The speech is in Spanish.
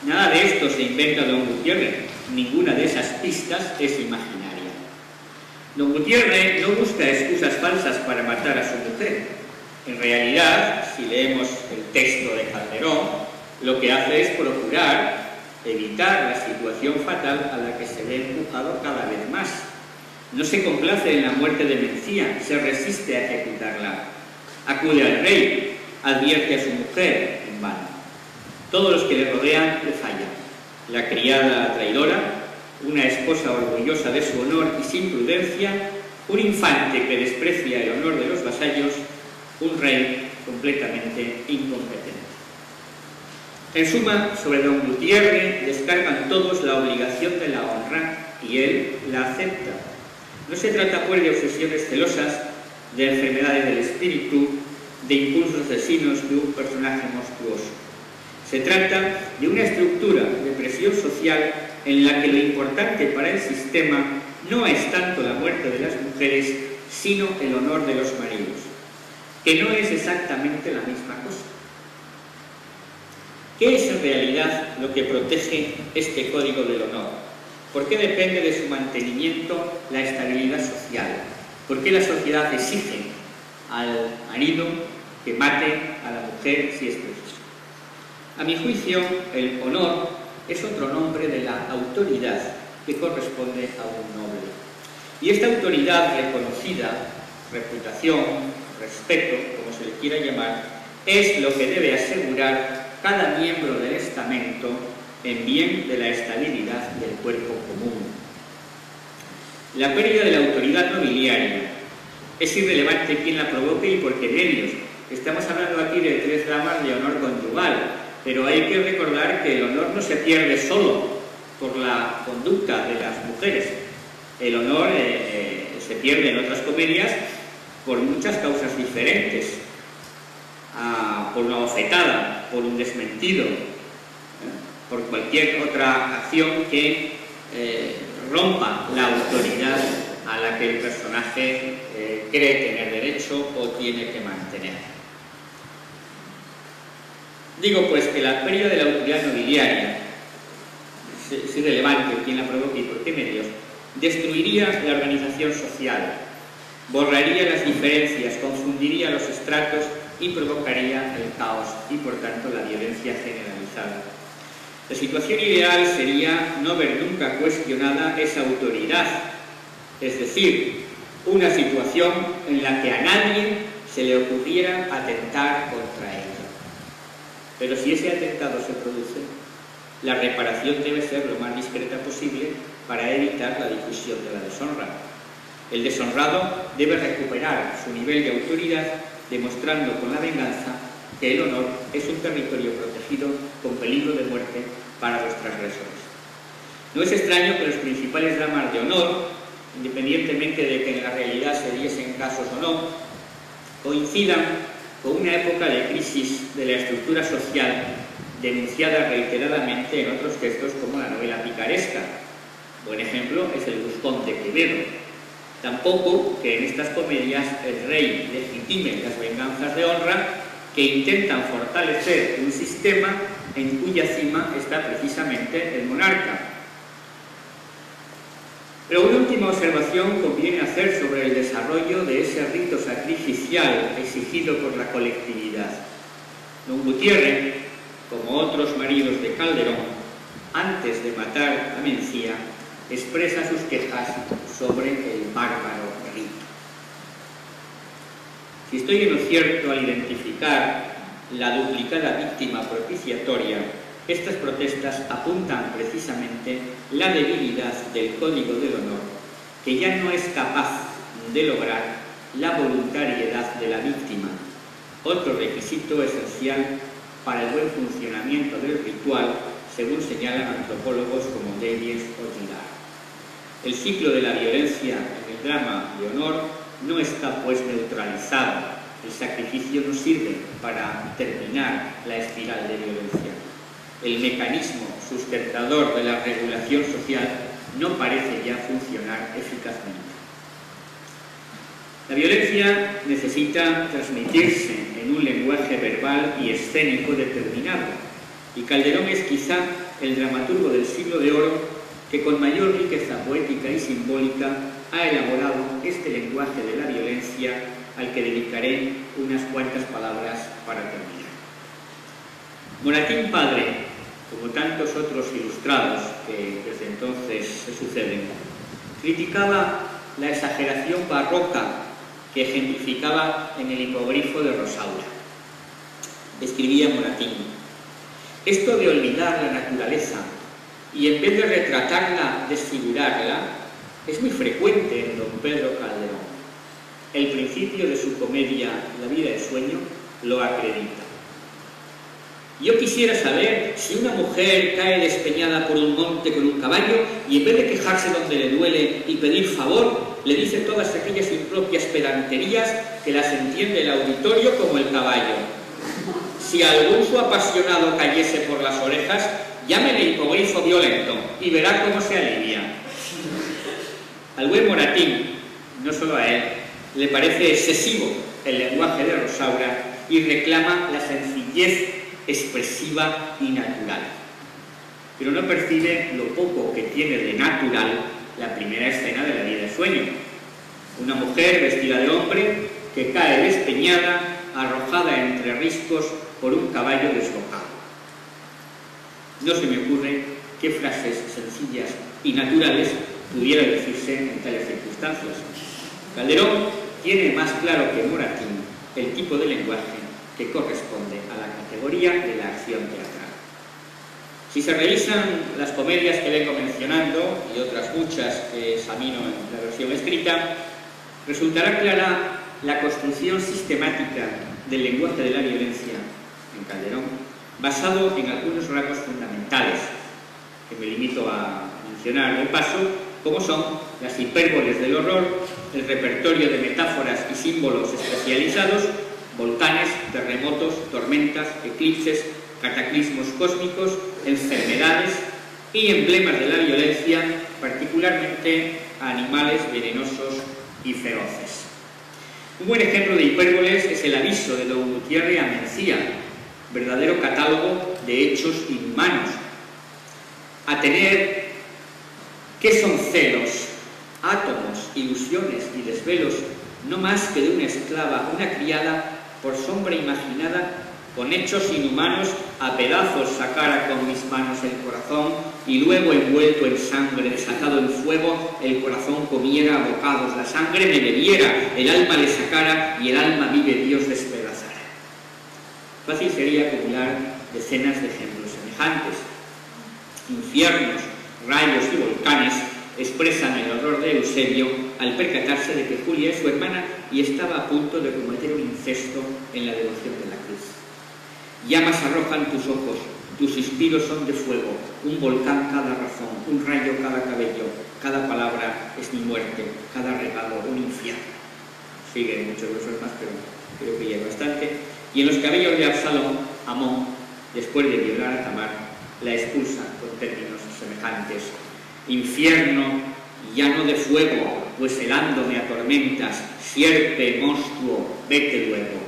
Nada de esto se inventa don Gutiérrez, ninguna de esas pistas es imaginaria. Don Gutiérrez no busca excusas falsas para matar a su mujer. En realidad, si leemos el texto de Calderón, lo que hace es procurar evitar la situación fatal a la que se ve empujado cada vez más. No se complace en la muerte de Mencía, se resiste a ejecutarla. Acude al rey, advierte a su mujer, en vano. Todos los que le rodean le fallan. La criada traidora, una esposa orgullosa de su honor y sin prudencia, un infante que desprecia el honor de los vasallos, un rey completamente incompetente. En suma, sobre don Gutiérrez descargan todos la obligación de la honra y él la acepta. No se trata pues de obsesiones celosas, de enfermedades del espíritu, de impulsos asesinos de un personaje monstruoso. Se trata de una estructura de presión social en la que lo importante para el sistema no es tanto la muerte de las mujeres, sino el honor de los maridos, que no es exactamente la misma cosa. ¿Qué es en realidad lo que protege este código del honor? ¿Por qué depende de su mantenimiento la estabilidad social? ¿Por qué la sociedad exige al marido que mate a la mujer si es preciso? A mi juicio, el honor es otro nombre de la autoridad que corresponde a un noble. Y esta autoridad reconocida, reputación, respeto, como se le quiera llamar, es lo que debe asegurar cada miembro del estamento en bien de la estabilidad del cuerpo común. La pérdida de la autoridad nobiliaria es irrelevante quién la provoque y por qué medios. Estamos hablando aquí de 3 dramas de honor conyugal, pero hay que recordar que el honor no se pierde solo por la conducta de las mujeres. El honor se pierde en otras comedias por muchas causas diferentes. Por una bofetada, por un desmentido, por cualquier otra acción que rompa la autoridad a la que el personaje cree tener derecho o tiene que mantener. Digo pues que la pérdida de la autoridad nobiliaria, es irrelevante quién la provoque y por qué medios, destruiría la organización social, borraría las diferencias, confundiría los estratos y provocaría el caos y por tanto la violencia generalizada. La situación ideal sería no ver nunca cuestionada esa autoridad, es decir, una situación en la que a nadie se le ocurriera atentar contra ella. Pero si ese atentado se produce, la reparación debe ser lo más discreta posible para evitar la difusión de la deshonra. El deshonrado debe recuperar su nivel de autoridad demostrando con la venganza que el honor es un territorio protegido con peligro de muerte para los transgresores. No es extraño que los principales dramas de honor, independientemente de que en la realidad se diesen casos o no, coincidan con una época de crisis de la estructura social denunciada reiteradamente en otros textos como la novela picaresca. Buen ejemplo es el Buscón de Quevedo. Tampoco que en estas comedias el rey legitime las venganzas de honra que intentan fortalecer un sistema en cuya cima está precisamente el monarca. Pero una última observación conviene hacer sobre el desarrollo de ese rito sacrificial exigido por la colectividad. Don Gutiérrez, como otros maridos de Calderón, antes de matar a Mencía, expresa sus quejas sobre el bárbaro rito. Si estoy en lo cierto al identificar la duplicada víctima propiciatoria, estas protestas apuntan precisamente la debilidad del Código del Honor, que ya no es capaz de lograr la voluntariedad de la víctima, otro requisito esencial para el buen funcionamiento del ritual, según señalan antropólogos como Davies o Girard. El ciclo de la violencia en el drama de honor no está pues neutralizado. El sacrificio no sirve para terminar la espiral de violencia. El mecanismo sustentador de la regulación social no parece ya funcionar eficazmente. La violencia necesita transmitirse en un lenguaje verbal y escénico determinado. y Calderón es quizá el dramaturgo del siglo de oro que con mayor riqueza poética y simbólica ha elaborado este lenguaje de la violencia al que dedicaré unas cuantas palabras para terminar. Moratín padre, como tantos otros ilustrados que desde entonces se suceden, criticaba la exageración barroca que ejemplificaba en el hipogrifo de Rosaura. Escribía Moratín: esto de olvidar la naturaleza y en vez de retratarla, desfigurarla, es muy frecuente en don Pedro Calderón. El principio de su comedia La vida de sueño lo acredita. Yo quisiera saber si una mujer cae despeñada por un monte con un caballo y en vez de quejarse donde le duele y pedir favor, le dice todas aquellas impropias pedanterías que las entiende el auditorio como el caballo. Si algún su apasionado cayese por las orejas, llámele hipogrifo violento y verá cómo se alivia. Al buen Moratín, no solo a él, le parece excesivo el lenguaje de Rosaura y reclama la sencillez expresiva y natural. Pero no percibe lo poco que tiene de natural la primera escena de La vida de sueño. Una mujer vestida de hombre que cae despeñada, arrojada entre riscos por un caballo desbocado. No se me ocurre qué frases sencillas y naturales pudiera decirse en tales circunstancias. Calderón tiene más claro que Moratín el tipo de lenguaje que corresponde a la categoría de la acción teatral. Si se revisan las comedias que vengo mencionando y otras muchas que examino en la versión escrita, resultará clara la construcción sistemática del lenguaje de la violencia en Calderón, basado en algunos rasgos fundamentales que me limito a mencionar de paso, como son las hipérboles del horror, el repertorio de metáforas y símbolos especializados, volcanes, terremotos, tormentas, eclipses, cataclismos cósmicos, enfermedades y emblemas de la violencia, particularmente a animales venenosos y feroces. Un buen ejemplo de hipérboles es el aviso de don Gutiérrez a Mencía, verdadero catálogo de hechos inhumanos. A tener, ¿qué son celos? Átomos, ilusiones y desvelos, no más que de una esclava, una criada, por sombra imaginada, con hechos inhumanos, a pedazos sacara con mis manos el corazón, y luego envuelto en sangre, desatado en fuego, el corazón comiera a bocados, la sangre me bebiera, el alma le sacara, y el alma vive Dios despedazara. Fácil sería acumular decenas de ejemplos semejantes. Infiernos, rayos y volcanes expresan el horror de Eusebio al percatarse de que Julia es su hermana y estaba a punto de cometer un incesto en la devoción de la cruz. Llamas arrojan tus ojos, tus suspiros son de fuego, un volcán cada razón, un rayo cada cabello, cada palabra es mi muerte, cada regalo un infierno. Siguen muchos versos más, pero creo que ya es bastante. Y en los cabellos de Absalón, Amón, después de violar a Tamar, la expulsa con términos semejantes. Infierno, llano de fuego, pues helando me atormentas, sierpe, monstruo, vete luego.